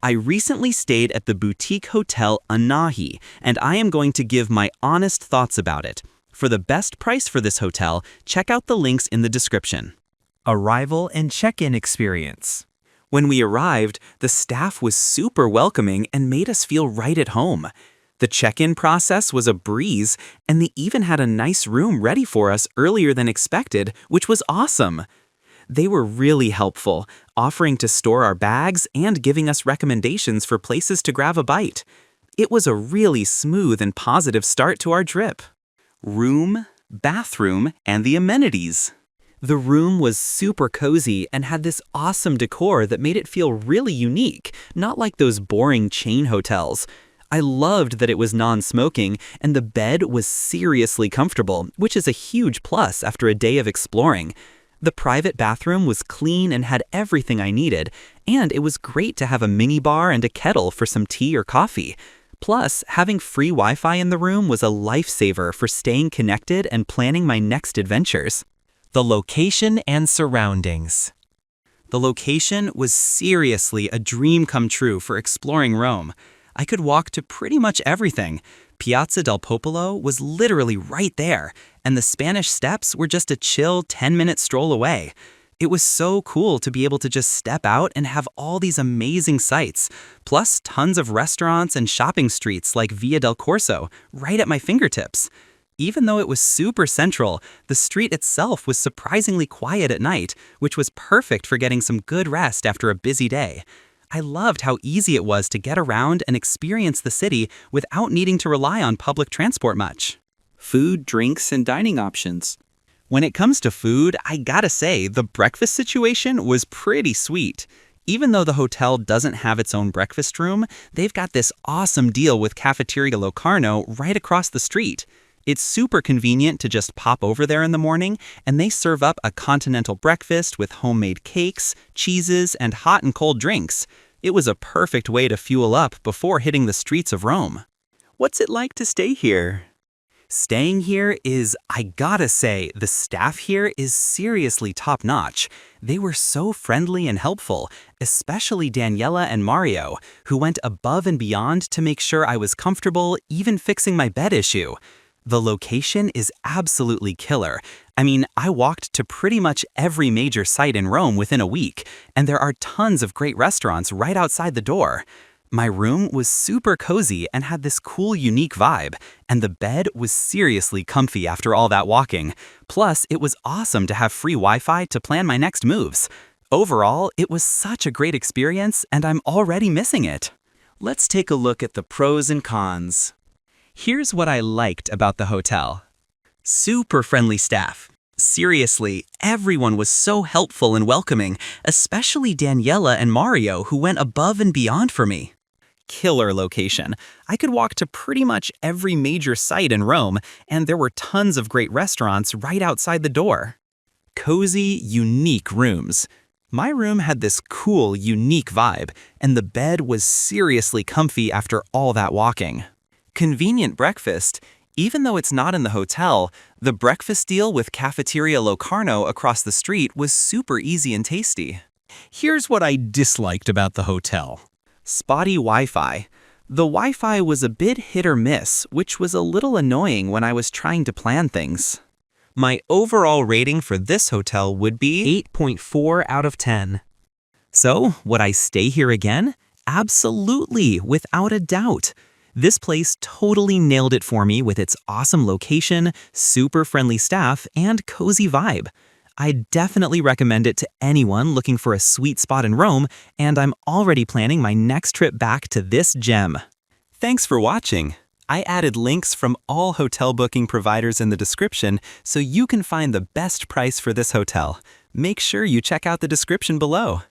I recently stayed at the Boutique Hotel Anahi, and I am going to give my honest thoughts about it. For the best price for this hotel, check out the links in the description. Arrival and check-in experience. When we arrived, the staff was super welcoming and made us feel right at home. The check-in process was a breeze, and they even had a nice room ready for us earlier than expected, which was awesome. They were really helpful, offering to store our bags and giving us recommendations for places to grab a bite. It was a really smooth and positive start to our trip. Room, bathroom, and the amenities. The room was super cozy and had this awesome decor that made it feel really unique, not like those boring chain hotels. I loved that it was non-smoking and the bed was seriously comfortable, which is a huge plus after a day of exploring. The private bathroom was clean and had everything I needed, and it was great to have a mini bar and a kettle for some tea or coffee. Plus, having free Wi-Fi in the room was a lifesaver for staying connected and planning my next adventures. The location and surroundings. The location was seriously a dream come true for exploring Rome. I could walk to pretty much everything. Piazza del Popolo was literally right there, and the Spanish Steps were just a chill 10-minute stroll away. It was so cool to be able to just step out and have all these amazing sights, plus tons of restaurants and shopping streets like Via del Corso right at my fingertips. Even though it was super central, the street itself was surprisingly quiet at night, which was perfect for getting some good rest after a busy day. I loved how easy it was to get around and experience the city without needing to rely on public transport much. Food, drinks, and dining options. When it comes to food, I gotta say, the breakfast situation was pretty sweet. Even though the hotel doesn't have its own breakfast room, they've got this awesome deal with Cafeteria Locarno right across the street. It's super convenient to just pop over there in the morning, and they serve up a continental breakfast with homemade cakes, cheeses, and hot and cold drinks. It was a perfect way to fuel up before hitting the streets of Rome. What's it like to stay here? Staying here is, I gotta say, the staff here is seriously top-notch. They were so friendly and helpful, especially Daniela and Mario, who went above and beyond to make sure I was comfortable, even fixing my bed issue. The location is absolutely killer. I mean, I walked to pretty much every major site in Rome within a week, and there are tons of great restaurants right outside the door. My room was super cozy and had this cool, unique vibe, and the bed was seriously comfy after all that walking. Plus, it was awesome to have free Wi-Fi to plan my next moves. Overall, it was such a great experience, and I'm already missing it. Let's take a look at the pros and cons. Here's what I liked about the hotel. Super friendly staff. Seriously, everyone was so helpful and welcoming, especially Daniela and Mario, who went above and beyond for me. Killer location. I could walk to pretty much every major site in Rome, and there were tons of great restaurants right outside the door. Cozy, unique rooms. My room had this cool, unique vibe, and the bed was seriously comfy after all that walking. Convenient breakfast. Even though it's not in the hotel, the breakfast deal with Cafeteria Locarno across the street was super easy and tasty. Here's what I disliked about the hotel. Spotty Wi-Fi. The Wi-Fi was a bit hit or miss, which was a little annoying when I was trying to plan things. My overall rating for this hotel would be 8.4 out of 10. So, would I stay here again? Absolutely, without a doubt. This place totally nailed it for me with its awesome location, super friendly staff, and cozy vibe. I definitely recommend it to anyone looking for a sweet spot in Rome, and I'm already planning my next trip back to this gem. Thanks for watching. I added links from all hotel booking providers in the description so you can find the best price for this hotel. Make sure you check out the description below.